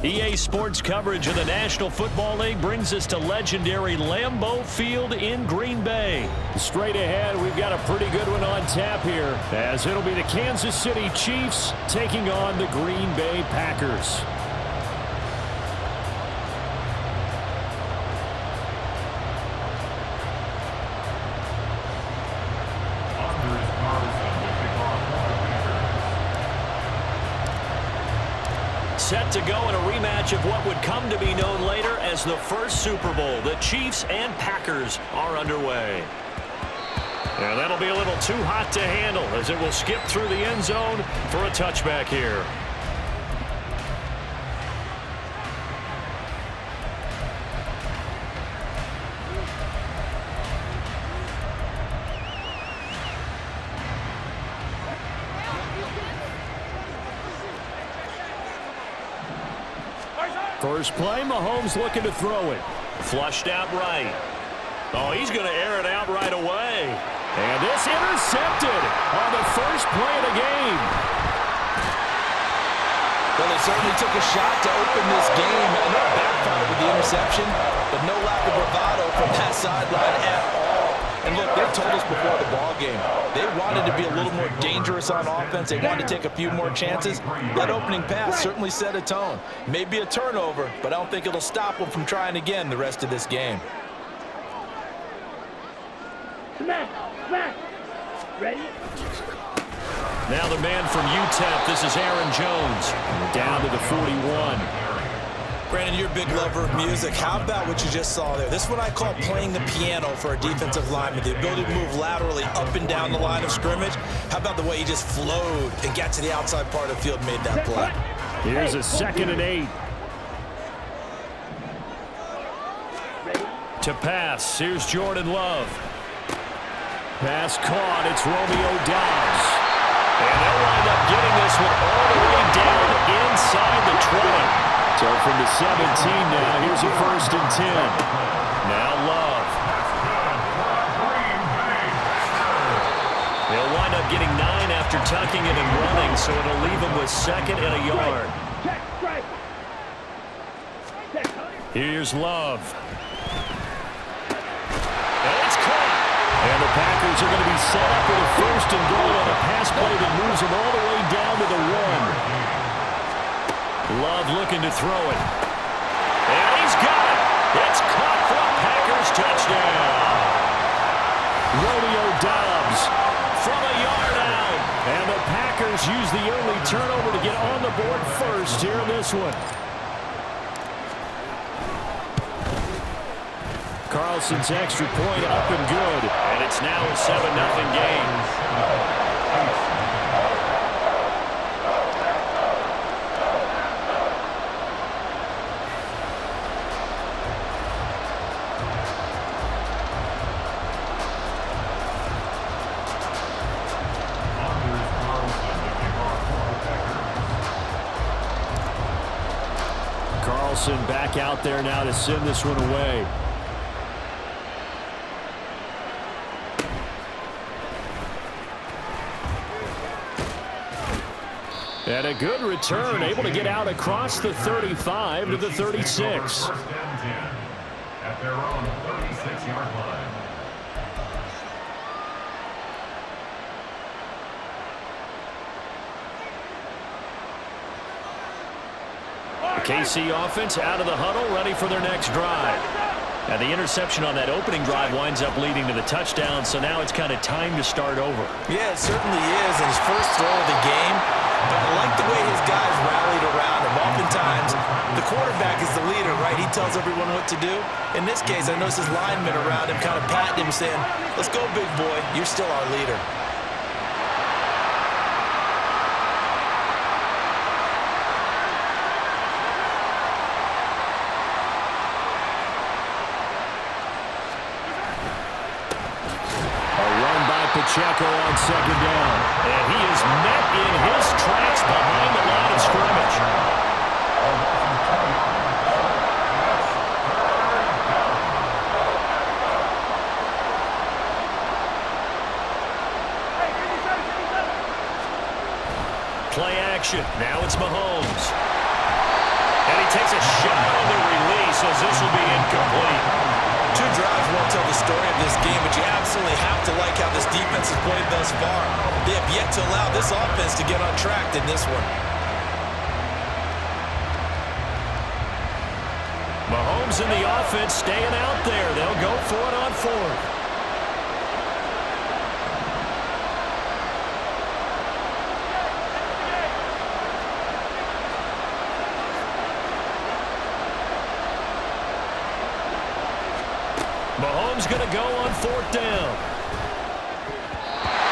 EA Sports coverage of the National Football League brings us to legendary Lambeau Field in Green Bay. Straight ahead, we've got a pretty good one on tap here, as it'll be the Kansas City Chiefs taking on the Green Bay Packers. Set to go in a rematch of what would come to be known later as the first Super Bowl. The Chiefs and Packers are underway. And that'll be a little too hot to handle as it will skip through the end zone for a touchback here. First play, Mahomes looking to throw it. Flushed out right. Oh, he's going to air it out right away. And this intercepted on the first play of the game. Well, they certainly took a shot to open this game. I know it backfired with the interception, but no lack of bravado from that sideline at all. And look, they told us before the ball game, they wanted to be a little more dangerous on offense. They wanted to take a few more chances. That opening pass certainly set a tone. Maybe a turnover, but I don't think it'll stop them from trying again the rest of this game. Ready? Now the man from UTEP, this is Aaron Jones. Down to the 41. Brandon, you're a big lover of music. How about what you just saw there? This is what I call playing the piano for a defensive lineman. The ability to move laterally up and down the line of scrimmage. How about the way he just flowed and got to the outside part of the field and made that play? Here's a 2nd and 8. To pass, here's Jordan Love. Pass caught, it's Romeo Doubs. And they'll wind up getting this one all the way down inside the 20. So from the 17 now, here's a 1st and 10. Now Love. They'll wind up getting 9 after tucking it and running, so it'll leave them with 2nd and a yard. Here's Love. And it's caught. And the Packers are going to be set up with a 1st and goal on a pass play that moves them all the way down to the 1. Love looking to throw it. And he's got it. It's caught for a Packers touchdown. Romeo Doubs from a yard out. And the Packers use the early turnover to get on the board first here in this one. Carlson's extra point up and good. And it's now a 7-0 game. Carlson back out there now to send this one away. And a good return, able to get out across the 35 to the 36. At their own 36-yard line. The KC offense out of the huddle, ready for their next drive. Now the interception on that opening drive winds up leading to the touchdown, so now it's kind of time to start over. Yeah, it certainly is, and his first throw of the game. But I like the way his guys rallied around him. Oftentimes, the quarterback is the leader, right? He tells everyone what to do. In this case, I noticed his linemen around him kind of patting him, saying, "Let's go, big boy. You're still our leader." Pacheco on 2nd down. And he is met in his tracks behind the line of scrimmage. Play action. Now it's Mahomes. And he takes a shot on the release as this will be incomplete. 2 drives won't tell the story of this game, but you absolutely have to like how this defense has played thus far. They have yet to allow this offense to get on track in this one. Mahomes and the offense staying out there. They'll go for it on 4th. Mahomes going to go on 4th down.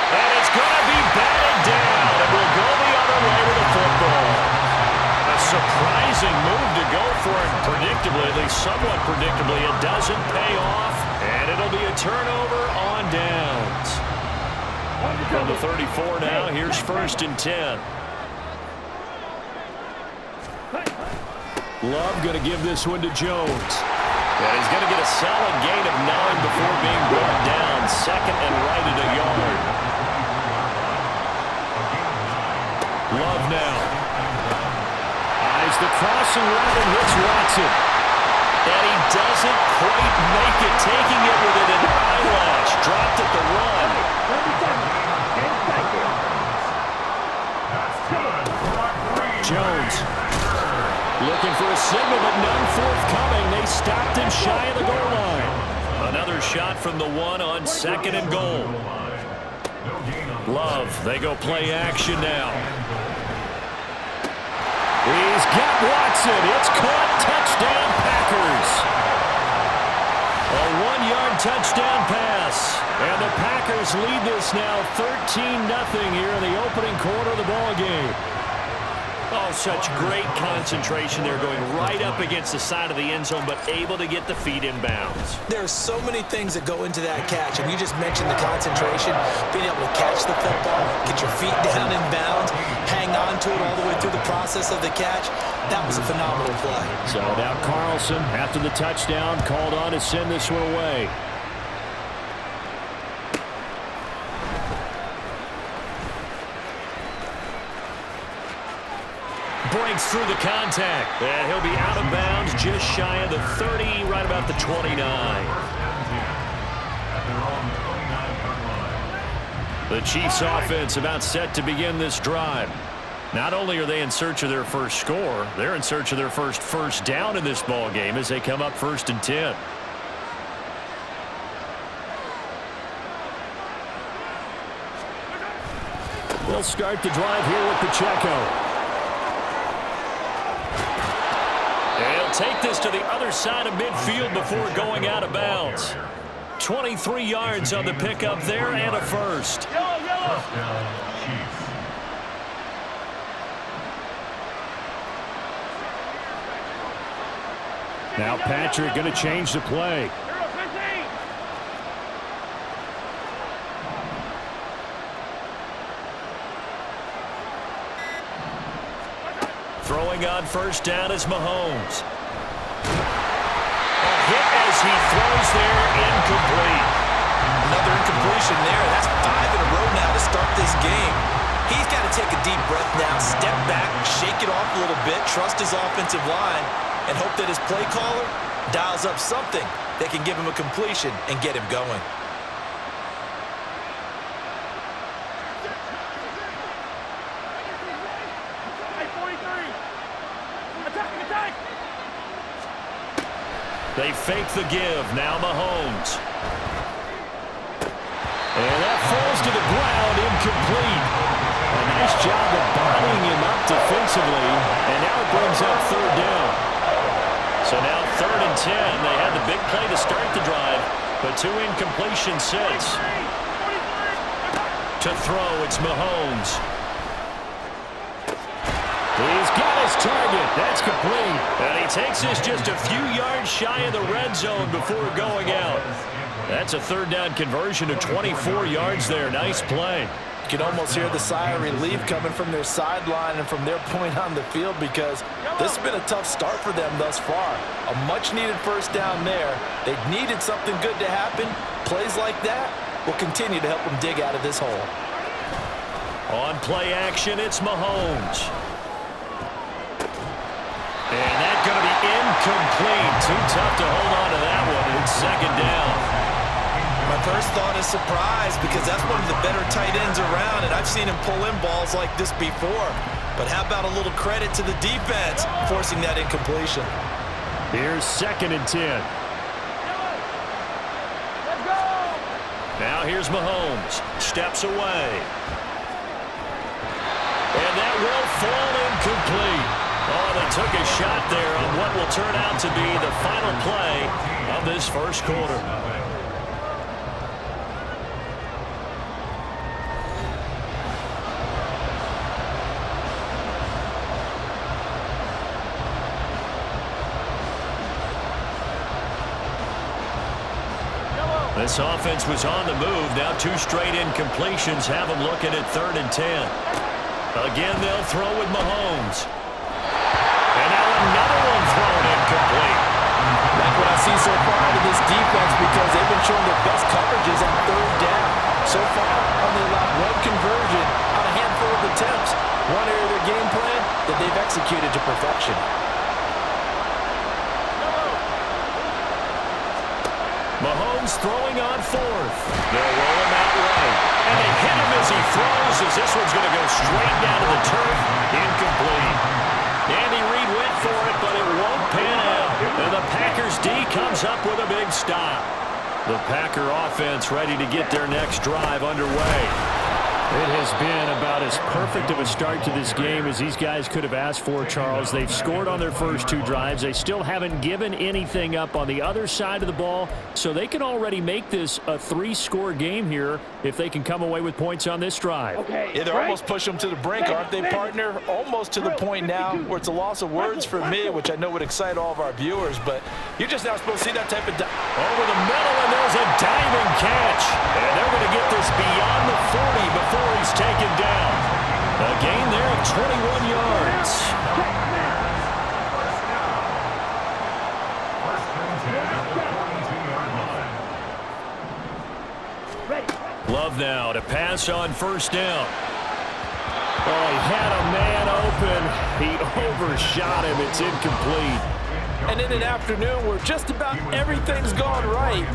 And it's going to be batted down. And we'll go the other way with the football. A surprising move to go for it. Predictably, at least somewhat predictably, it doesn't pay off. And it'll be a turnover on downs. From the 34 now, here's 1st and 10. Love going to give this one to Jones. And he's going to get a solid gain of 9 before being brought down. 2nd and right at a yard. Love now. Eyes the crossing route and hits Watson. And he doesn't quite make it, taking it within an eyelash. Dropped at the run. Jones. Looking for a signal, but none forthcoming. They stopped him shy of the goal line. Another shot from the 1 on 2nd and goal. Love, they go play action now. He's got Watson. It's caught. Touchdown, Packers. A 1-yard touchdown pass. And the Packers lead this now 13-0 here in the opening quarter of the ballgame. Oh, such great concentration there, going right up against the side of the end zone, but able to get the feet in bounds. There are so many things that go into that catch, and you just mentioned the concentration, being able to catch the football, get your feet down in bounds, hang on to it all the way through the process of the catch. That was a phenomenal play. So now Carlson, after the touchdown, called on to send this one away. Breaks through the contact, and he'll be out of bounds just shy of the 30, right about the 29. The Chiefs' offense about set to begin this drive. Not only are they in search of their first score, they're in search of their first down in this ball game as they come up 1st and 10. They'll start the drive here with Pacheco. They'll take this to the other side of midfield before going out of bounds. 23 yards on the pickup there and a first. Now Patrick going to change the play. Throwing on 1st down is Mahomes. A hit as he throws there, incomplete. Another incompletion there. That's 5 in a row now to start this game. He's got to take a deep breath now, step back, shake it off a little bit, trust his offensive line, and hope that his play caller dials up something that can give him a completion and get him going. They fake the give. Now Mahomes. And that falls to the ground, incomplete. A nice job of bodying him up defensively. And now it brings up 3rd down. So now 3rd and 10. They had the big play to start the drive, but 2 incompletions since. To throw, it's Mahomes. He's got his target. That's complete. And he takes this just a few yards shy of the red zone before going out. That's a 3rd down conversion of 24 yards there. Nice play. You can almost hear the sigh of relief coming from their sideline and from their point on the field, because this has been a tough start for them thus far. A much-needed 1st down there. They needed something good to happen. Plays like that will continue to help them dig out of this hole. On play action, it's Mahomes. And that going to be incomplete. Too tough to hold on to that one. It's second down. My first thought is surprise because that's one of the better tight ends around, and I've seen him pull in balls like this before. But how about a little credit to the defense forcing that incompletion? Here's 2nd and 10. Now here's Mahomes. Steps away. And that will fall incomplete. Oh, they took a shot there on what will turn out to be the final play of this first quarter. This offense was on the move. Now 2 straight incompletions have them looking at 3rd and 10. Again, they'll throw with Mahomes. And now another one thrown incomplete. Like what I see so far out of this defense because they've been showing their best coverages on 3rd down. So far, only allowed 1 conversion on a handful of attempts. One area of their game plan that they've executed to perfection. Mahomes throwing on 4th. They'll roll him out right. And they hit him as he throws, as this one's going to go straight down to the turf. Incomplete. Andy Reid went for it, but it won't pan out. And the Packers D comes up with a big stop. The Packer offense ready to get their next drive underway. It has been about as perfect of a start to this game as these guys could have asked for, Charles. They've scored on their first 2 drives. They still haven't given anything up on the other side of the ball, so they can already make this a 3-score game here if they can come away with points on this drive. Yeah, they're almost pushing them to the brink, aren't they, partner? Almost to the point now where it's a loss of words for me, which I know would excite all of our viewers, but you're just not supposed to see that type of... Over the middle, and there's a diving catch. And they're going to get this beyond the 40 before he's taken down. A gain there of 21 yards. Love now to pass on 1st down. Oh, he had a man open. He overshot him. It's incomplete. And in an afternoon where just about everything's gone right,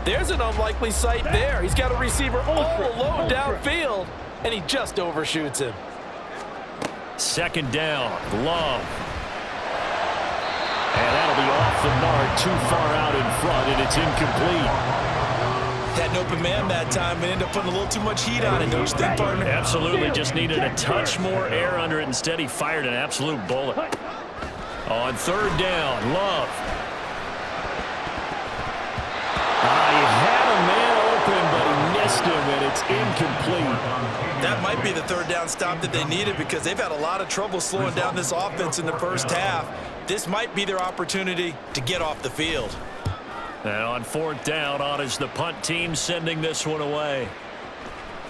there's an unlikely sight there. He's got a receiver all alone downfield, and he just overshoots him. 2nd down, Love. And that'll be off the mark, too far out in front, and it's incomplete. Had an open man that time, but ended up putting a little too much heat on it, don't you think, partner? Absolutely, just needed a touch more air under it. Instead, he fired an absolute bullet. On 3rd down, Love. He had a man open, but he missed him, and it's incomplete. That might be the 3rd down stop that they needed because they've had a lot of trouble slowing down this offense in the first half. This might be their opportunity to get off the field. And on 4th down, on is the punt team sending this one away.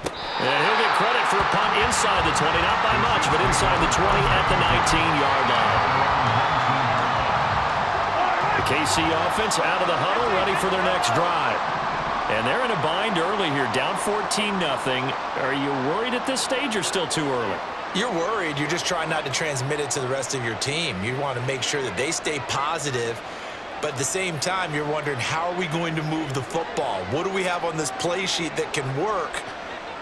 And he'll get credit for a punt inside the 20, not by much, but inside the 20 at the 19-yard line. The KC offense out of the huddle, ready for their next drive. And they're in a bind early here, down 14-0. Are you worried at this stage or still too early? You're worried. You're just trying not to transmit it to the rest of your team. You want to make sure that they stay positive. But at the same time, you're wondering, how are we going to move the football? What do we have on this play sheet that can work?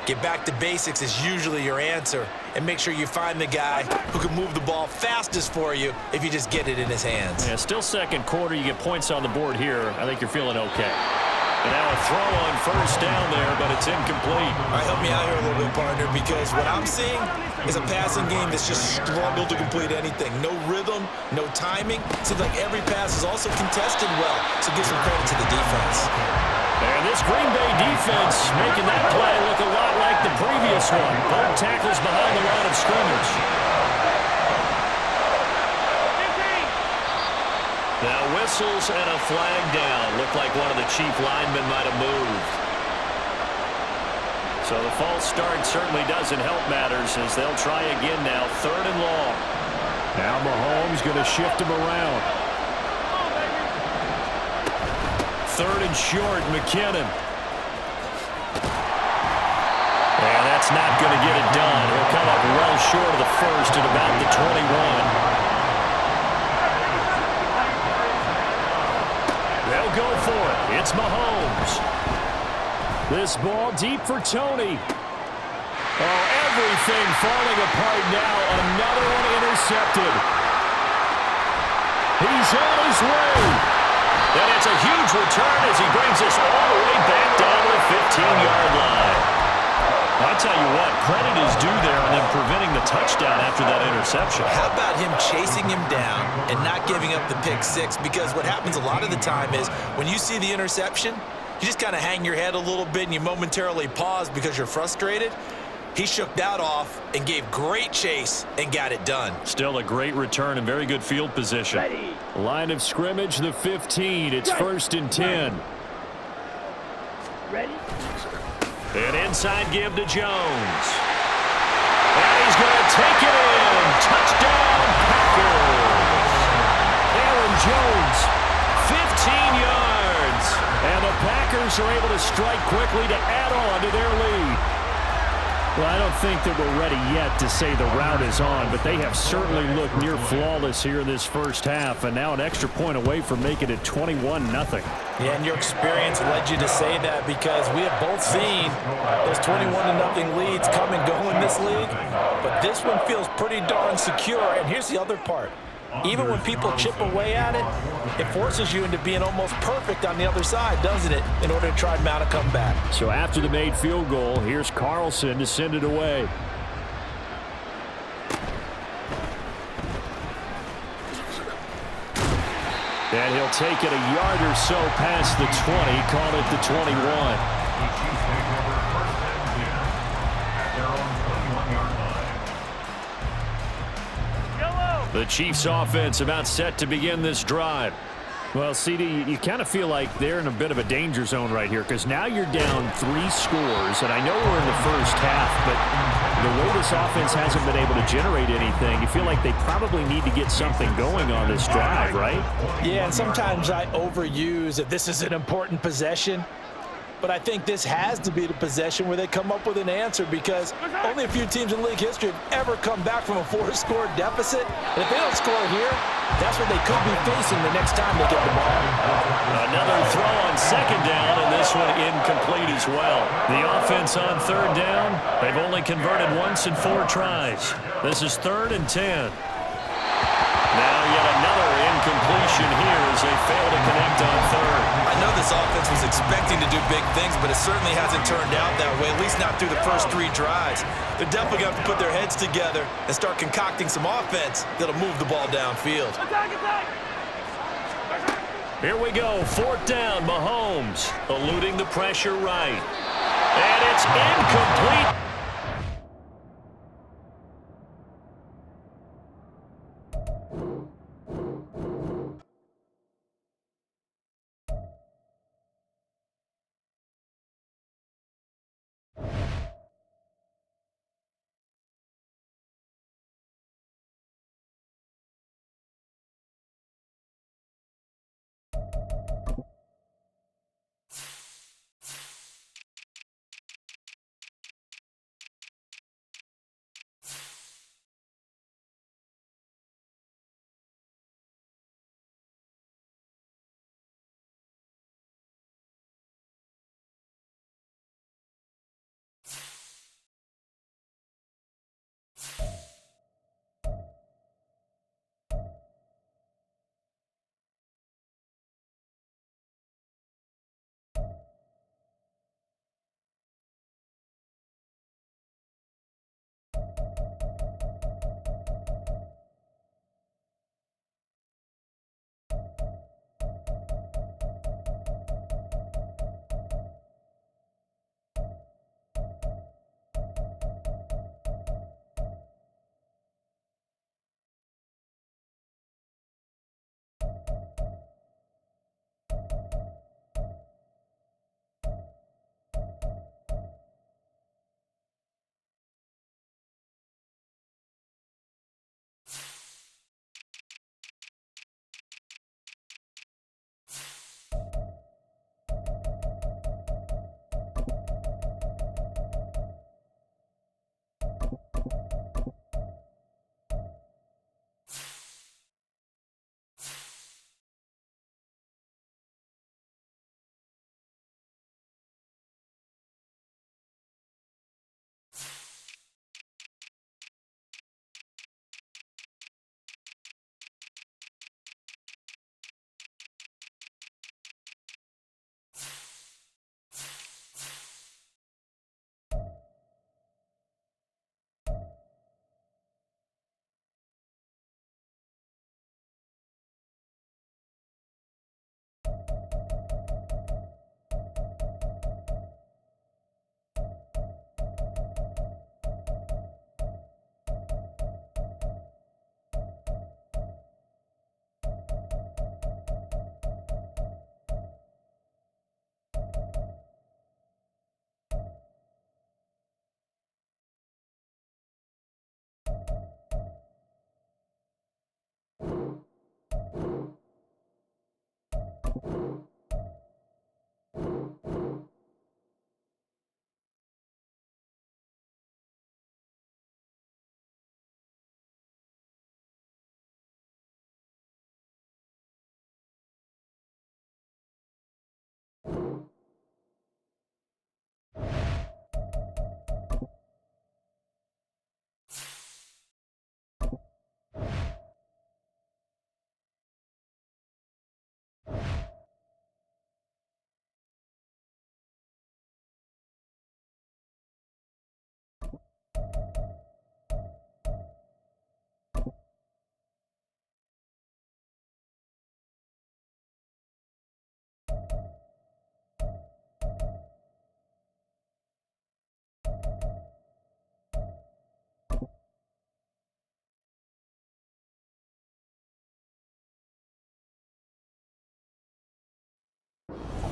Get back to basics is usually your answer. And make sure you find the guy who can move the ball fastest for you if you just get it in his hands. Yeah, still 2nd quarter. You get points on the board here. I think you're feeling okay. And now a throw on 1st down there, but it's incomplete. All right, help me out here a little bit, partner, because what I'm seeing is a passing game that's just struggled to complete anything. No rhythm, no timing. Seems like every pass is also contested well, so give some credit to the defense. And this Green Bay defense making that play look a lot like the previous one. Both tackles behind the line of scrimmage. Now whistles and a flag down. Looked like one of the chief linemen might have moved. So the false start certainly doesn't help matters as they'll try again now. 3rd and long. Now Mahomes going to shift him around. 3rd and short, McKinnon. And that's not going to get it done. He'll come up well short of the 1st at about the 21. They'll go for it. It's Mahomes. This ball deep for Tony. Oh, everything falling apart now. Another one intercepted. He's on his way. And it's a huge return as he brings us all the way back down to the 15-yard line. I tell you what, credit is due there on them preventing the touchdown after that interception. How about him chasing him down and not giving up the pick six? Because what happens a lot of the time is when you see the interception, you just kind of hang your head a little bit and you momentarily pause because you're frustrated. He shook that off and gave great chase and got it done. Still a great return and very good field position. Line of scrimmage, the 15. It's 1st and 10. Ready? An inside give to Jones. And he's going to take it in. Touchdown, Packers. Aaron Jones, 15 yards. And the Packers are able to strike quickly to add on to their lead. Well, I don't think that we're ready yet to say the route is on, but they have certainly looked near flawless here in this first half, and now an extra point away from making it 21-0. Yeah, and your experience led you to say that because we have both seen those 21-0 leads come and go in this league, but this one feels pretty darn secure. And here's the other part. Even when people chip away at it, it forces you into being almost perfect on the other side, doesn't it, in order to try and mount a comeback. So after the made field goal, here's Carlson to send it away. And he'll take it a yard or so past the 20, call it the 21. The Chiefs offense about set to begin this drive. Well, CD, you kind of feel like they're in a bit of a danger zone right here because now you're down 3 scores, and I know we're in the first half, but the way this offense hasn't been able to generate anything, you feel like they probably need to get something going on this drive, right? Yeah, and sometimes I overuse that this is an important possession. But I think this has to be the possession where they come up with an answer because only a few teams in league history have ever come back from a 4-score deficit. And if they don't score here, that's what they could be facing the next time they get the ball. Another throw on 2nd down, and this one incomplete as well. The offense on 3rd down, they've only converted once in 4 tries. This is 3rd and 10. Now yet another incompletion here as they fail to connect on 3rd. I know this offense was expecting to do big things, but it certainly hasn't turned out that way, at least not through the first 3 drives. They're definitely going to have to put their heads together and start concocting some offense that'll move the ball downfield. Here we go, 4th down, Mahomes eluding the pressure right. And it's incomplete.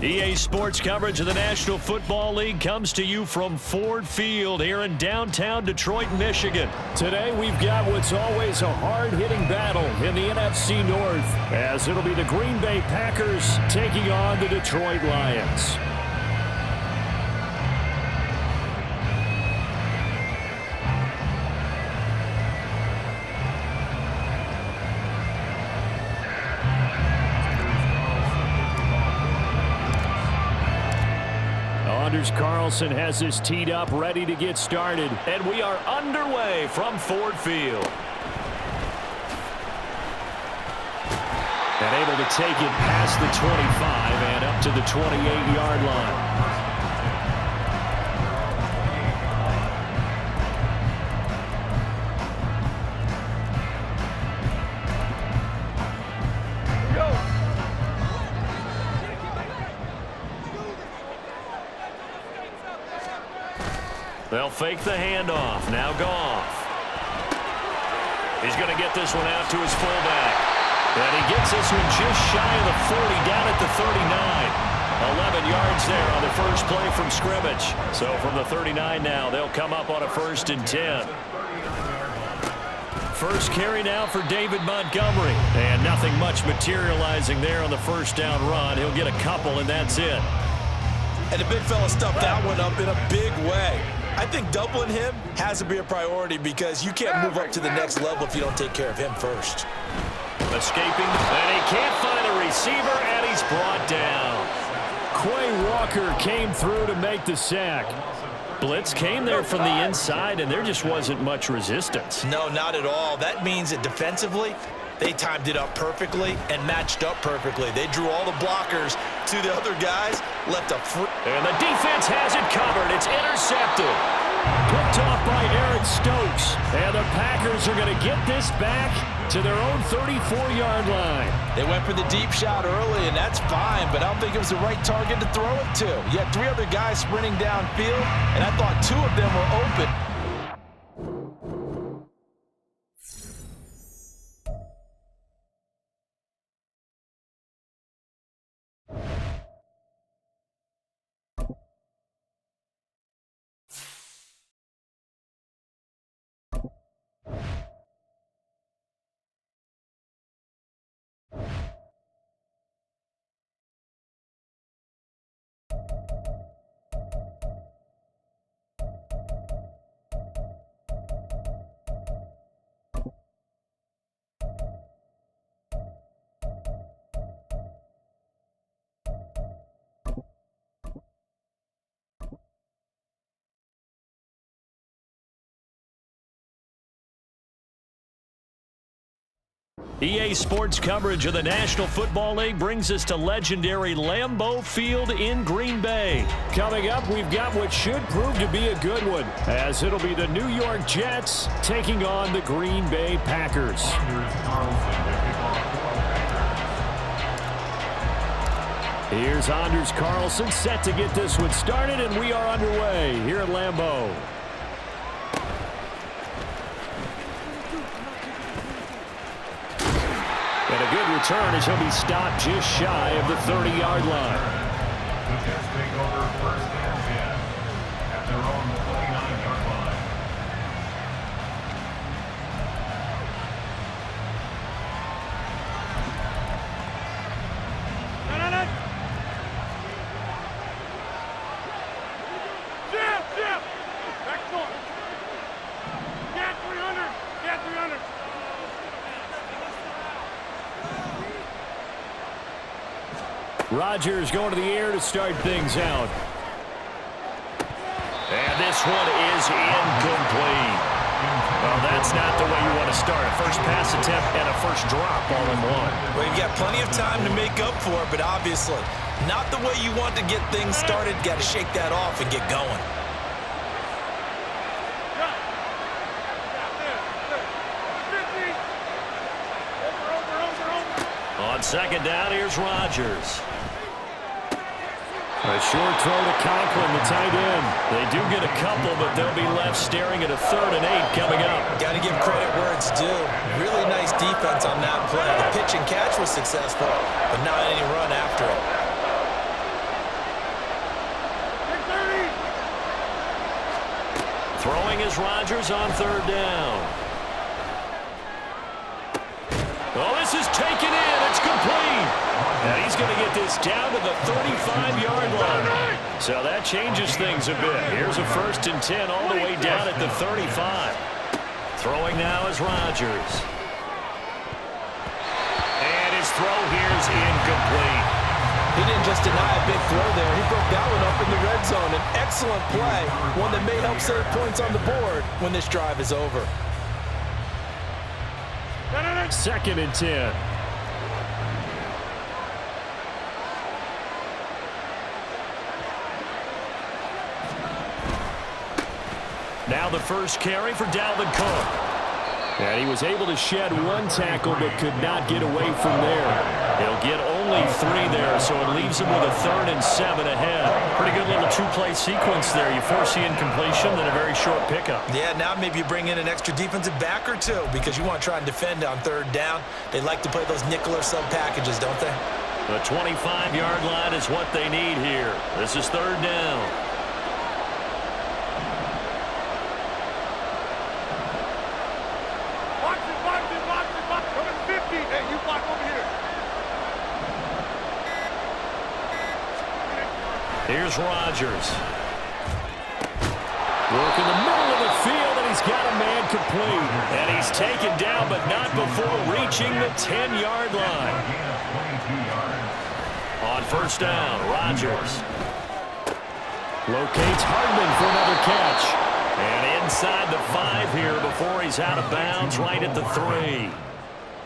EA Sports coverage of the National Football League comes to you from Ford Field here in downtown Detroit, Michigan. Today we've got what's always a hard-hitting battle in the NFC North, as it'll be the Green Bay Packers taking on the Detroit Lions. Anders Carlson has this teed up, ready to get started, and we are underway from Ford Field. And able to take it past the 25 and up to the 28-yard line. They'll fake the handoff. Now Goff. He's going to get this one out to his fullback. And he gets this one just shy of the 40, down at the 39. 11 yards there on the first play from scrimmage. So from the 39 now, they'll come up on a 1st and 10. First carry now for David Montgomery. And nothing much materializing there on the first down run. He'll get a couple, and that's it. And the big fella stuffed that one up in a big way. I think doubling him has to be a priority because you can't move up to the next level if you don't take care of him first. Escaping, and he can't find the receiver, and he's brought down. Quay Walker came through to make the sack. Blitz came there from the inside, and there just wasn't much resistance. No, not at all. That means that defensively, they timed it up perfectly and matched up perfectly. They drew all the blockers to the other guys, left a free. And the defense has it covered. It's intercepted. Picked off by Eric Stokes. And the Packers are going to get this back to their own 34-yard line. They went for the deep shot early, and that's fine, but I don't think it was the right target to throw it to. You had 3 other guys sprinting downfield, and I thought 2 of them were open. EA Sports coverage of the National Football League brings us to legendary Lambeau Field in Green Bay. Coming up, we've got what should prove to be a good one, as it'll be the New York Jets taking on the Green Bay Packers. Here's Anders Carlson set to get this one started, and we are underway here at Lambeau. And a good return as he'll be stopped just shy of the 30-yard line. The Jets take over 1st and 10 at their own 39-yard line. No, Rodgers going to the air to start things out. And this one is incomplete. Well, that's not the way you want to start. A first pass attempt and a first drop all in one. Well, you've got plenty of time to make up for it, but obviously not the way you want to get things started. Got to shake that off and get going. On second down, here's Rodgers. A short throw to Conklin, the tight end. They do get a couple, but they'll be left staring at a 3rd and 8 coming up. Got to give credit where it's due. Really nice defense on that play. The pitch and catch was successful, but not any run after it. Throwing is Rodgers on 3rd down. Oh, this is taken in. It's complete. And he's going to get this down to the 35-yard line. So that changes things a bit. Here's a 1st and 10 all the way down at the 35. Throwing now is Rodgers. And his throw here is incomplete. He didn't just deny a big throw there. He broke that one up in the red zone. An excellent play, one that may help save points on the board when this drive is over. 2nd and 10. Now the first carry for Dalvin Cook. And he was able to shed 1 tackle but could not get away from there. He'll get only 3 there, so it leaves him with a 3rd and 7 ahead. Pretty good little 2-play sequence there. You force the incompletion, then a very short pickup. Yeah, now maybe you bring in an extra defensive back or two because you want to try and defend on 3rd down. They like to play those nickel or sub packages, don't they? The 25-yard line is what they need here. This is 3rd down. Here's Rodgers. Work in the middle of the field, and he's got a man complete. And he's taken down, but not before reaching the 10-yard line. On 1st down, Rodgers locates Hardman for another catch. And inside the 5 here before he's out of bounds, right at the 3.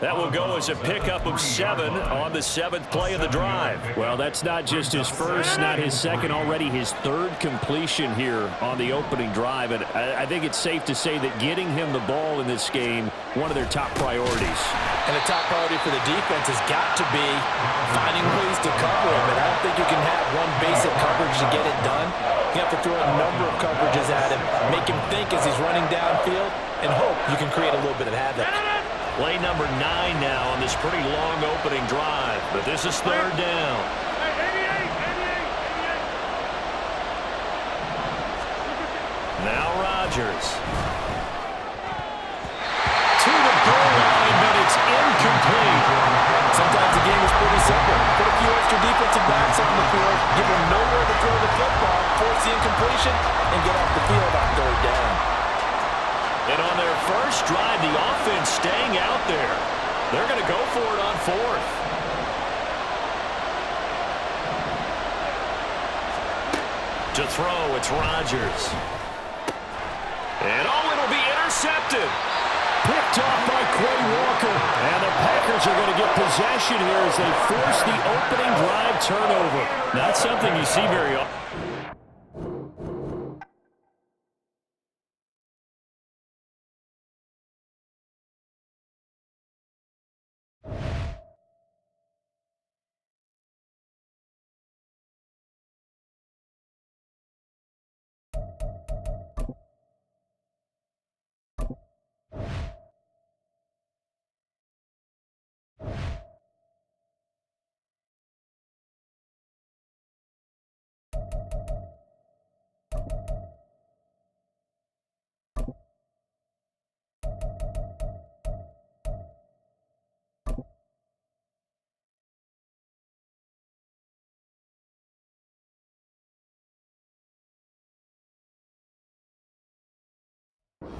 That will go as a pickup of 7 on the 7th play of the drive. Well, that's not just his first, not his second, already his 3rd completion here on the opening drive. And I think it's safe to say that getting him the ball in this game, one of their top priorities. And the top priority for the defense has got to be finding ways to cover him. And I don't think you can have one basic coverage to get it done. You have to throw a number of coverages at him, make him think as he's running downfield, and hope you can create a little bit of havoc. Play number 9 now on this pretty long opening drive, but this is 3rd down. Now Rodgers. To the goal line, but it's incomplete. Sometimes the game is pretty simple. Put a few extra defensive backs on the field, give them nowhere to throw the football, force the incompletion, and get off the field on 3rd down. And on their first drive, the offense staying out there. They're going to go for it on 4th. To throw, it's Rodgers. And it'll be intercepted. Picked off by Quay Walker. And the Packers are going to get possession here as they force the opening drive turnover. Not something you see very often.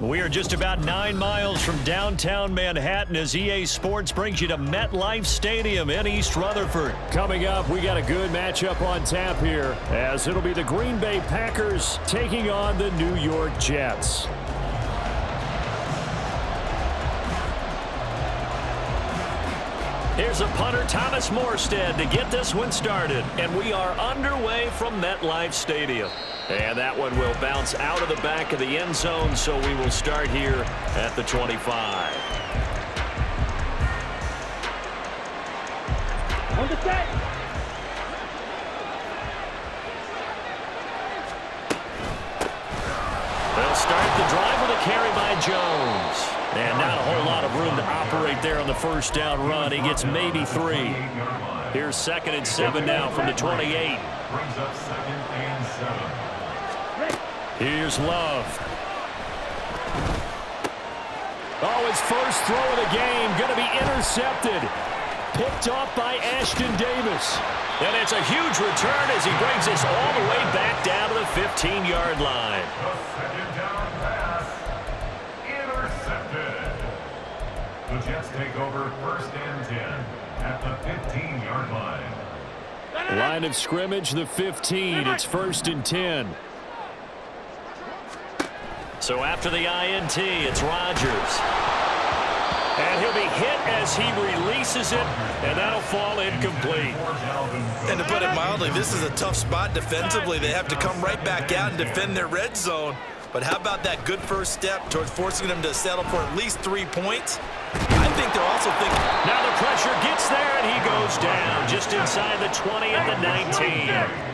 We are just about 9 miles from downtown Manhattan as EA Sports brings you to MetLife Stadium in East Rutherford. Coming up, we got a good matchup on tap here as it'll be the Green Bay Packers taking on the New York Jets. Here's a punter, Thomas Morstead, to get this one started. And we are underway from MetLife Stadium. And that one will bounce out of the back of the end zone, so we will start here at the 25. On the set. They'll start the drive with a carry by Jones. And not a whole lot of room to operate there on the first down run. He gets maybe 3. Here's 2nd and 7 now from the 28. Brings up 2nd and 7. Here's Love. Oh, his first throw of the game going to be intercepted. Picked off by Ashton Davis. And it's a huge return as he brings us all the way back down to the 15-yard line. The 2nd down pass. Intercepted. The Jets take over 1st and 10 at the 15-yard line. Line of scrimmage, the 15. It's 1st and 10. So after the INT, it's Rodgers. And he'll be hit as he releases it, and that'll fall incomplete. And to put it mildly, this is a tough spot defensively. They have to come right back out and defend their red zone. But how about that good first step towards forcing them to settle for at least 3 points? I think they're also thinking. Now the pressure gets there, and he goes down just inside the 20 at the 19.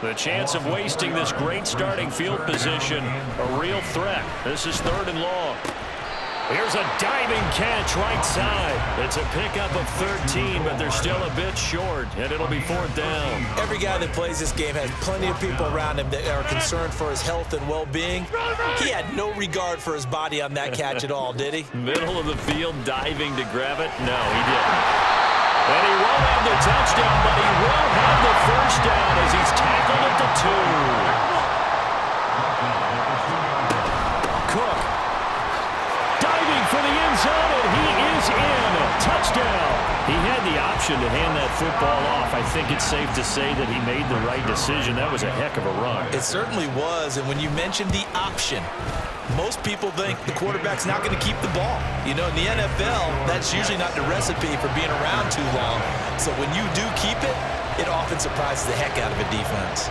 The chance of wasting this great starting field position, a real threat. This is 3rd and long. Here's a diving catch right side. It's a pickup of 13, but they're still a bit short, and it'll be 4th down. Every guy that plays this game has plenty of people around him that are concerned for his health and well-being. He had no regard for his body on that catch at all, did he? Middle of the field, diving to grab it? No, he didn't. And he won't have the touchdown, but he will have the first down as he's tackled at the 2. Cook diving for the end zone, and he is in. Touchdown. He had the option to hand that football off. I think it's safe to say that he made the right decision. That was a heck of a run. It certainly was, and when you mentioned the option, most people think the quarterback's not going to keep the ball. You know, in the NFL, that's usually not the recipe for being around too long. So when you do keep it, it often surprises the heck out of a defense.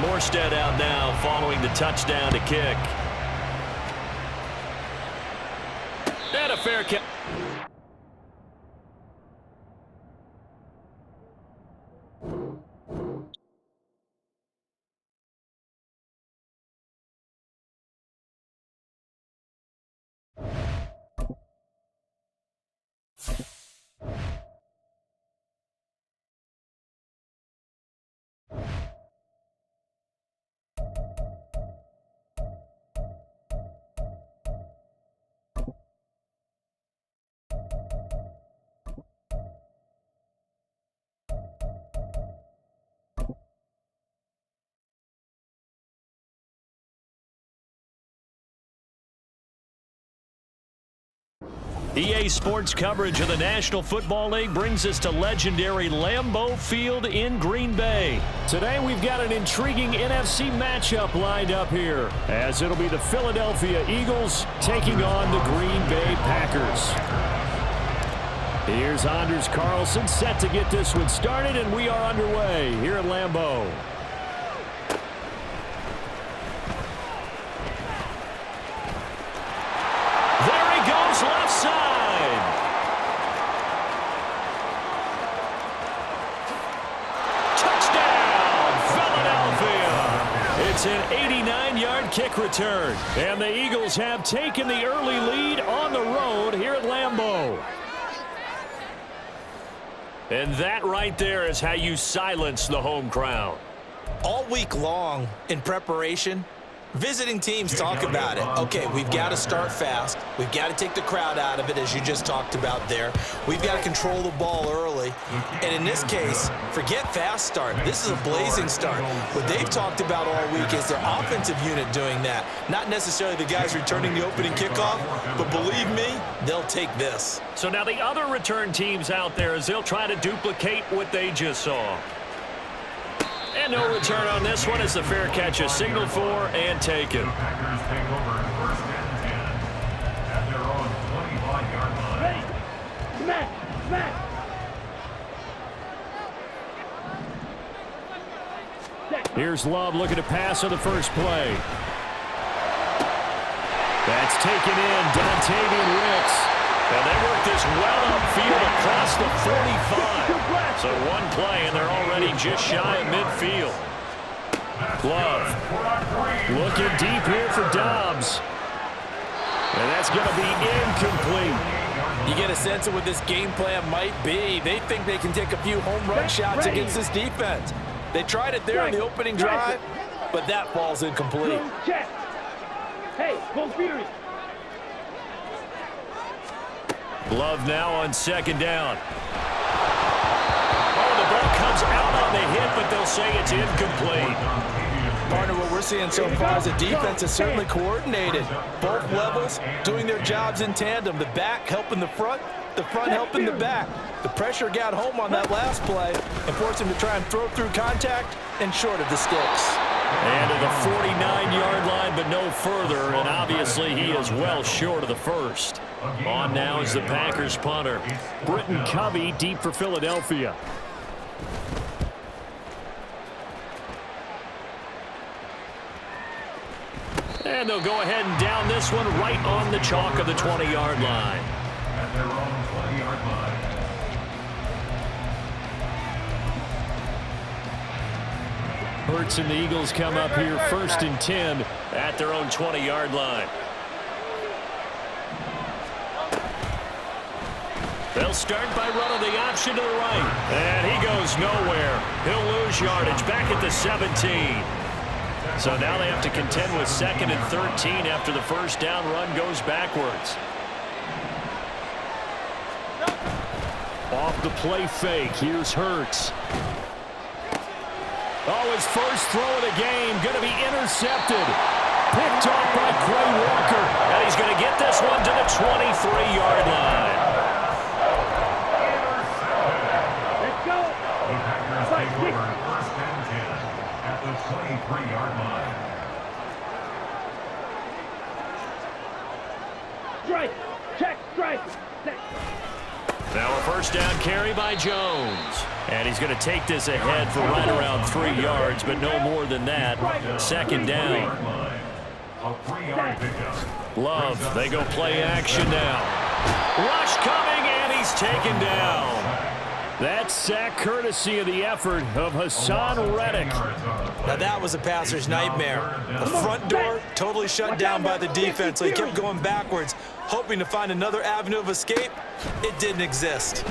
Morstead out now following the touchdown to kick. And a fair catch. EA Sports coverage of the National Football League brings us to legendary Lambeau Field in Green Bay. Today we've got an intriguing NFC matchup lined up here, as it'll be the Philadelphia Eagles taking on the Green Bay Packers. Here's Anders Carlson set to get this one started, and we are underway here at Lambeau. Left side. Touchdown, Philadelphia. It's an 89-yard kick return. And the Eagles have taken the early lead on the road here at Lambeau. And that right there is how you silence the home crowd. All week long in preparation, Visiting teams talk about it. Okay, we've got to start fast. We've got to take the crowd out of it, as you just talked about there. We've got to control the ball early. And in this case, forget fast start. This is a blazing start. What they've talked about all week is their offensive unit doing that. Not necessarily the guys returning the opening kickoff, but believe me, they'll take this. So now the other return teams out there, as they'll try to duplicate what they just saw. And no return on this one as the fair catch is signaled for and taken. The Packers take over first and 10 at their own 25-yard line. Ready. Smack. Smack. Here's Love looking to pass on the first play. That's taken in, Dontavian Wicks. And they work this well upfield across the 45. So one play, and they're already just shy of midfield. Love looking deep here for Dobbs. And that's going to be incomplete. You get a sense of what this game plan might be. They think they can take a few home run shots against this defense. They tried it there on the opening drive, but that falls incomplete. Check. Hey, go Fury. Love now on second down. Oh, the ball comes out on the hit, but they'll say it's incomplete. Partner, what we're seeing so far is the defense is certainly coordinated. Both levels doing their jobs in tandem. The back helping the front helping the back. The pressure got home on that last play and forced him to try and throw through contact and short of the sticks. And to the 49-yard line, but no further, and obviously he is well short of the first. On now is the Packers punter, Britton Covey, deep for Philadelphia. And they'll go ahead and down this one right on the chalk of the 20-yard line. At their own 20-yard line. Hurts and the Eagles come up here first and 10 at their own 20-yard line. They'll start by running the option to the right. And he goes nowhere. He'll lose yardage back at the 17. So now they have to contend with second and 13 after the first down run goes backwards. Off the play fake. Here's Hurts. Oh, his first throw of the game going to be intercepted. Picked off by Quay Walker. And he's going to get this one to the 23-yard line. Let's go. The Packers take over first and 10 at the 23-yard line. Strike. Check. Strike. Now a first down carry by Jones. And he's going to take this ahead for right around 3 yards, but no more than that. Second down. A 3-yard pickup. Love, they go play action now. Rush coming, and he's taken down. That sack courtesy of the effort of Hassan Reddick. Now that was a passer's nightmare. The front door totally shut down by the defense, so he kept going backwards, hoping to find another avenue of escape. It didn't exist.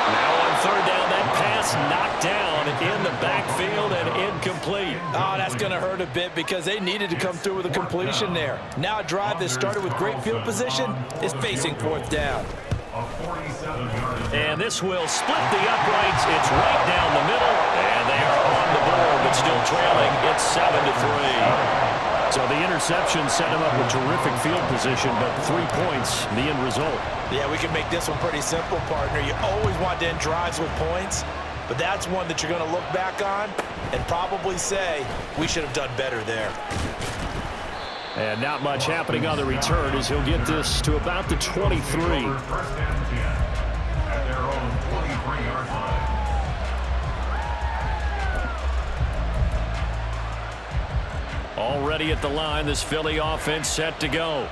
Now on third down, that pass knocked down in the backfield and incomplete. Oh, that's going to hurt a bit because they needed to come through with a completion there. Now a drive that started with great field position is facing fourth down. And this will split the uprights. It's right down the middle, and they are on the board, but still trailing. It's 7-3. So the interception set him up with terrific field position, but 3 points, the end result. Yeah, we can make this one pretty simple, partner. You always want to end drives with points, but that's one that you're going to look back on and probably say, we should have done better there. And not much happening on the return as he'll get this to about the 23. First and 10 at their own 23-yard line. Already at the line, this Philly offense set to go.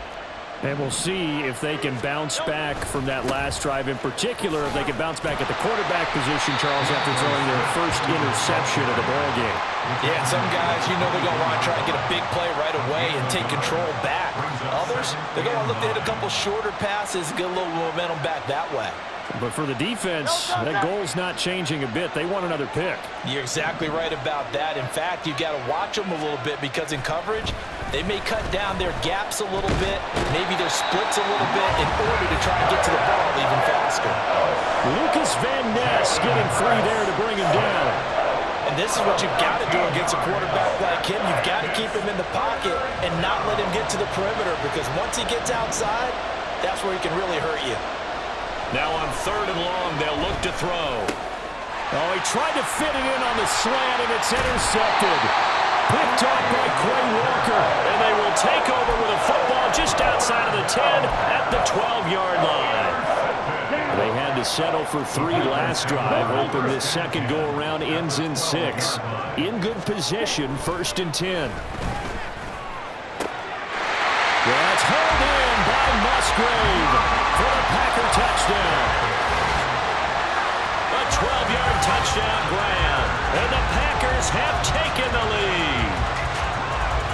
And we'll see if they can bounce back from that last drive. In particular, if they can bounce back at the quarterback position, Charles, after throwing their first interception of the ballgame. Yeah, some guys, you know they're going to want to try and get a big play right away and take control back. Others, they're going to look to hit a couple shorter passes and get a little momentum back that way. But for the defense, that goal's not changing a bit. They want another pick. You're exactly right about that. In fact, you've got to watch them a little bit because in coverage, they may cut down their gaps a little bit, maybe their splits a little bit in order to try and get to the ball even faster. Lucas Van Ness getting free there to bring him down. And this is what you've got to do against a quarterback like him. You've got to keep him in the pocket and not let him get to the perimeter because once he gets outside, that's where he can really hurt you. Now on 3rd and long, they'll look to throw. Oh, he tried to fit it in on the slant, and it's intercepted. Picked off by Quay Walker, and they will take over with a football just outside of the 10 at the 12-yard line. They had to settle for 3 last drive, hoping this second go-around ends in 6. In good position, 1st and 10. That's held in by Musgrave for the Packer touchdown. A 12-yard touchdown grab, and the Packers have taken the lead.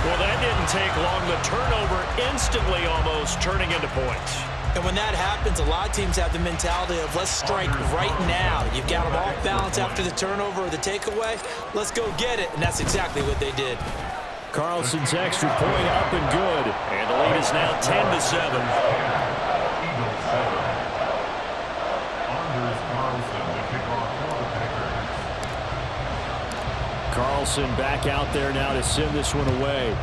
Well, that didn't take long. The turnover instantly almost turning into points. And when that happens, a lot of teams have the mentality of let's strike right now. You've got them off balance after the turnover or the takeaway. Let's go get it, and that's exactly what they did. Carlson's extra point up and good. And the lead is now 10-7. Carlson back out there now to send this one away.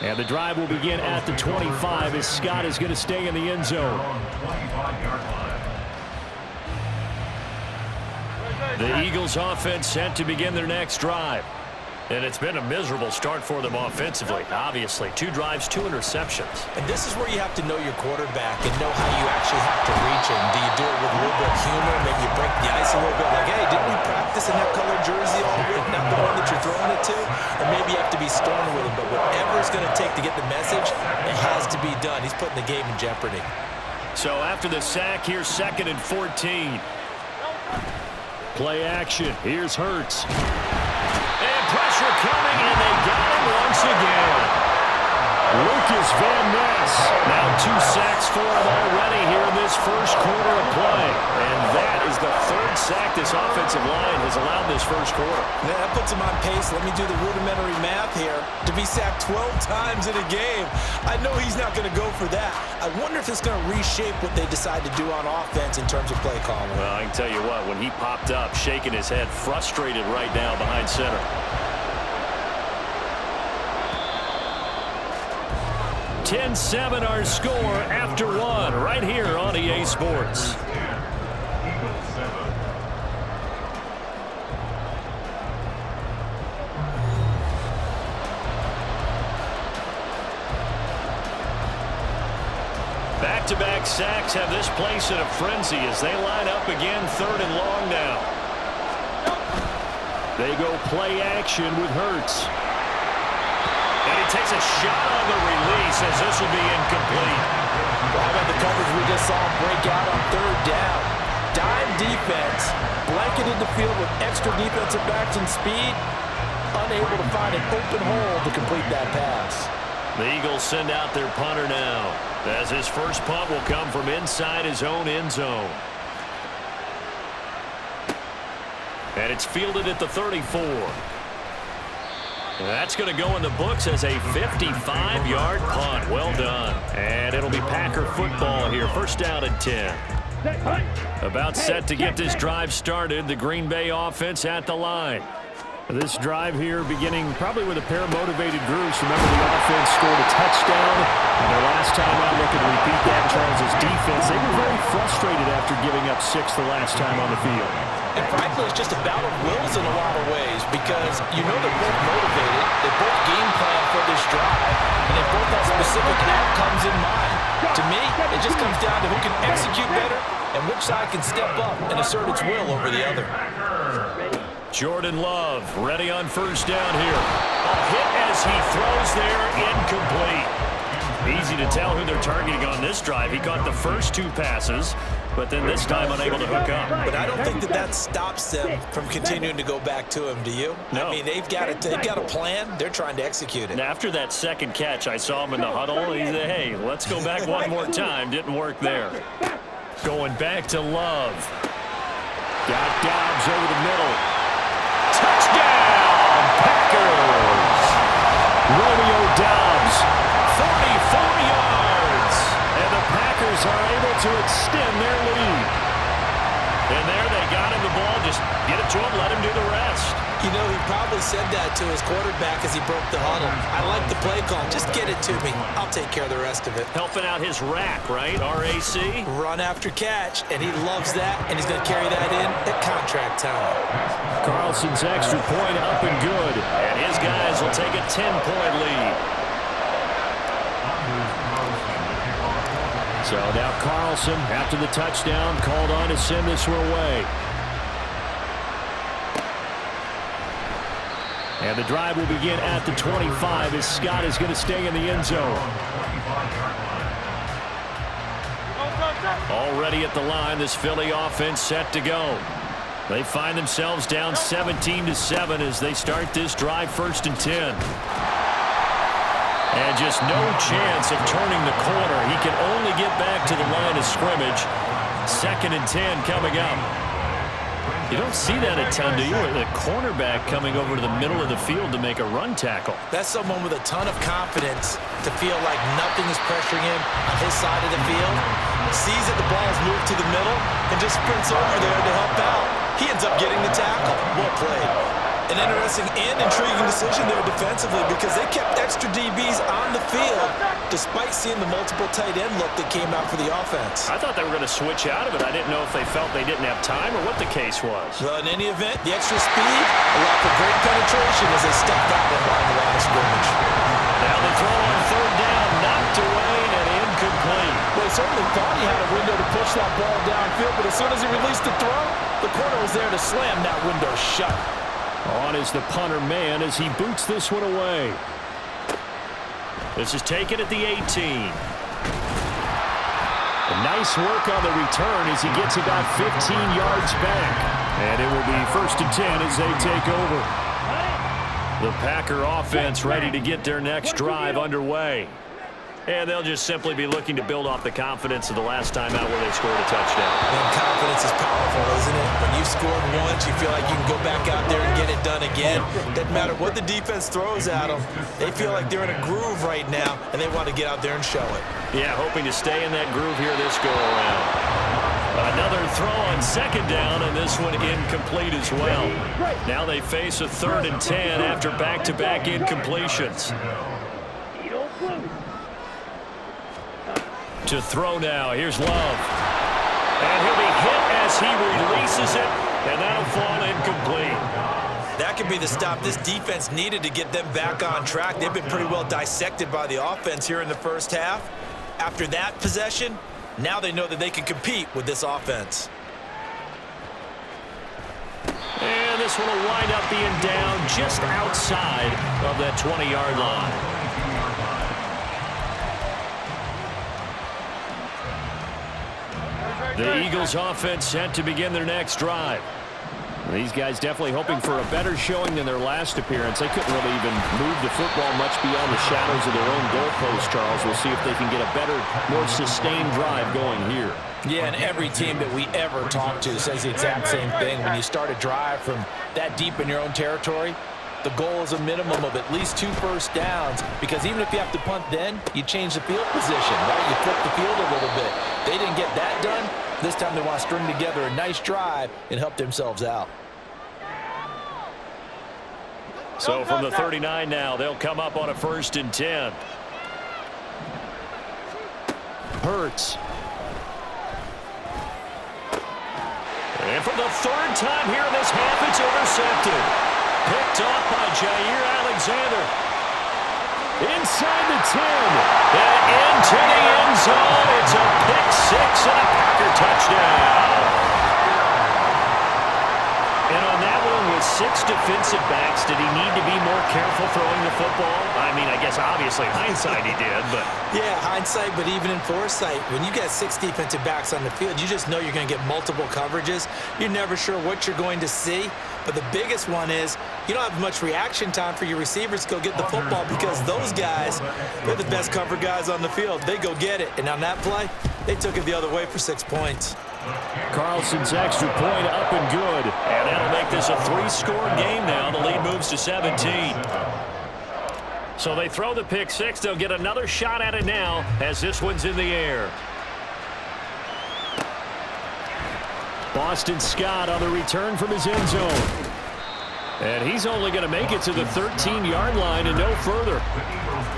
And the drive will begin at the 25 as Scott is going to stay in the end zone. The Eagles offense set to begin their next drive. And it's been a miserable start for them offensively, obviously. 2 drives, 2 interceptions. And this is where you have to know your quarterback and know how you actually have to reach him. Do you do it with a little bit of humor? Maybe you break the ice a little bit like, hey, didn't we practice in that colored jersey all week? Not the one that you're throwing it to? Or maybe you have to be stern with him. But whatever it's going to take to get the message, it has to be done. He's putting the game in jeopardy. So after the sack, here's 2nd and 14. Play action. Here's Hurts. And pressure coming, and they got him once again. Lucas Van Ness. Now 2 sacks for him already here in this first quarter of play. And that is the 3rd sack this offensive line has allowed this first quarter. Yeah, that puts him on pace. Let me do the rudimentary math here. To be sacked 12 times in a game, I know he's not going to go for that. I wonder if it's going to reshape what they decide to do on offense in terms of play calling. Well, I can tell you what, when he popped up, shaking his head, frustrated right now behind center. 10-7 our score after 1 right here on EA Sports. Back-to-back sacks have this place in a frenzy as they line up again 3rd and long now. They go play action with Hurts. And he takes a shot on the release as this will be incomplete. Well, how about the coverage we just saw break out on 3rd down? Dime defense, blanketed the field with extra defensive backs and speed, unable to find an open hole to complete that pass. The Eagles send out their punter now, as his first punt will come from inside his own end zone. And it's fielded at the 34. That's going to go in the books as a 55-yard punt. Well done. And it'll be Packer football here. 1st down and 10. About set to get this drive started. The Green Bay offense at the line. This drive here beginning probably with a pair of motivated groups. Remember, the offense scored a touchdown. And their last time out, they could repeat that. Charles' defense, they were very frustrated after giving up 6 the last time on the field. And frankly, it's just a battle of wills in a lot of ways because you know they're both motivated, they both game plan for this drive, and they both have specific outcomes in mind. To me, it just comes down to who can execute better and which side can step up and assert its will over the other. Jordan Love ready on 1st down here. A hit as he throws there, incomplete. Easy to tell who they're targeting on this drive. He caught the first 2 passes. but then this time unable to hook up. But I don't think that stops them from continuing to go back to him, do you? No. I mean, they've got a plan. They're trying to execute it. And after that second catch, I saw him in the huddle. He said, hey, let's go back one more time. Didn't work there. Going back to Love. Got Dobbs over the middle. Touchdown, Packers! Romeo Dobbs, 44 yards. And the Packers are able to extend their lead. And there they got him the ball. Just get it to him, let him do the rest. You know, he probably said that to his quarterback as he broke the huddle. I like the play call. Just get it to me. I'll take care of the rest of it. Helping out his rack, right? RAC? Run after catch, and he loves that, and he's going to carry that in at contract time. Carlson's extra point up and good. And his guys will take a 10-point lead. So now Carlson, after the touchdown, called on to send this one away. And the drive will begin at the 25 as Scott is going to stay in the end zone. Already at the line, this Philly offense set to go. They find themselves down 17-7 as they start this drive 1st and 10. And just no chance of turning the corner. He can only get back to the line of scrimmage. 2nd and 10 coming up. You don't see that a ton, do you? The cornerback coming over to the middle of the field to make a run tackle. That's someone with a ton of confidence to feel like nothing is pressuring him on his side of the field. Sees that the ball is moved to the middle and just sprints over there to help out. He ends up getting the tackle. Well played. An interesting and intriguing decision there defensively because they kept extra DBs on the field despite seeing the multiple tight end look that came out for the offense. I thought they were going to switch out of it. I didn't know if they felt they didn't have time or what the case was. Well, in any event, the extra speed allowed for great penetration as they stepped out and behind the line of scrimmage. Now the throw on 3rd down, knocked away and incomplete. Well, he certainly thought he had a window to push that ball downfield, but as soon as he released the throw, the corner was there to slam that window shut. On is the punter man as he boots this one away. This is taken at the 18. Nice work on the return as he gets about 15 yards back. And it will be 1st and 10 as they take over. The Packer offense ready to get their next drive underway. And they'll just simply be looking to build off the confidence of the last time out where they scored a touchdown. And confidence is powerful, isn't it? When you've scored once, you feel like you can go back out there and get it done again. Doesn't matter what the defense throws at them. They feel like they're in a groove right now, and they want to get out there and show it. Yeah, hoping to stay in that groove here this go-around. Another throw on 2nd down, and this one incomplete as well. Now they face a 3rd and 10 after back-to-back incompletions. To throw now. Here's Love. And he'll be hit as he releases it, and that'll fall incomplete. That could be the stop this defense needed to get them back on track. They've been pretty well dissected by the offense here in the first half. After that possession, now they know that they can compete with this offense. And this one will wind up being down just outside of that 20-yard line. The Eagles offense set to begin their next drive. These guys definitely hoping for a better showing than their last appearance. They couldn't really even move the football much beyond the shadows of their own goalpost, Charles. We'll see if they can get a better, more sustained drive going here. Yeah, and every team that we ever talk to says the exact same thing. When you start a drive from that deep in your own territory, the goal is a minimum of at least 2 first downs, because even if you have to punt then, you change the field position, right? You flip the field a little bit. They didn't get that done. This time they want to string together a nice drive and help themselves out. So from the 39 now, they'll come up on a 1st and 10. Hurts. And for the 3rd time here in this half, it's intercepted. Picked off by Jair Alexander. Inside the 10. And into the end zone. It's a pick 6 and a Packer touchdown. And on that one, with 6 defensive backs, did he need to be more careful throwing the football? I mean, I guess obviously hindsight he did, but... Yeah, hindsight, but even in foresight, when you got 6 defensive backs on the field, you just know you're going to get multiple coverages. You're never sure what you're going to see. But the biggest one is you don't have much reaction time for your receivers to go get the football because those guys, they're the best cover guys on the field. They go get it. And on that play, they took it the other way for 6 points. Carlson's extra point up and good. And that'll make this a 3-score game now. The lead moves to 17. So they throw the pick 6. They'll get another shot at it now as this one's in the air. Boston Scott on the return from his end zone. And he's only going to make it to the 13-yard line and no further.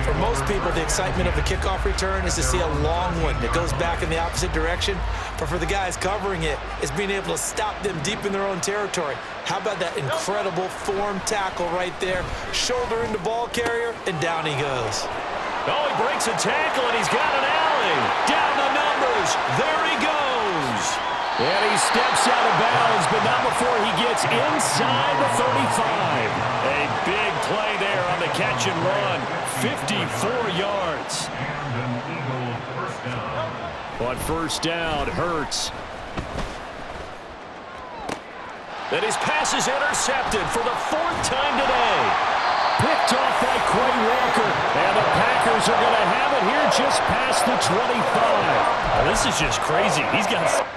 For most people, the excitement of a kickoff return is to see a long one that goes back in the opposite direction. But for the guys covering it, it's being able to stop them deep in their own territory. How about that incredible form tackle right there? Shoulder into ball carrier, and down he goes. Oh, he breaks a tackle, and he's got an alley. Down the numbers. There he goes. And he steps out of bounds, but not before he gets inside the 35. A big play there on the catch and run. 54 yards. And an Eagle first down. On first down, Hurts. Then his pass is intercepted for the 4th time today. Picked off by Quay Walker. And the Packers are going to have it here just past the 25. Oh, this is just crazy. He's got...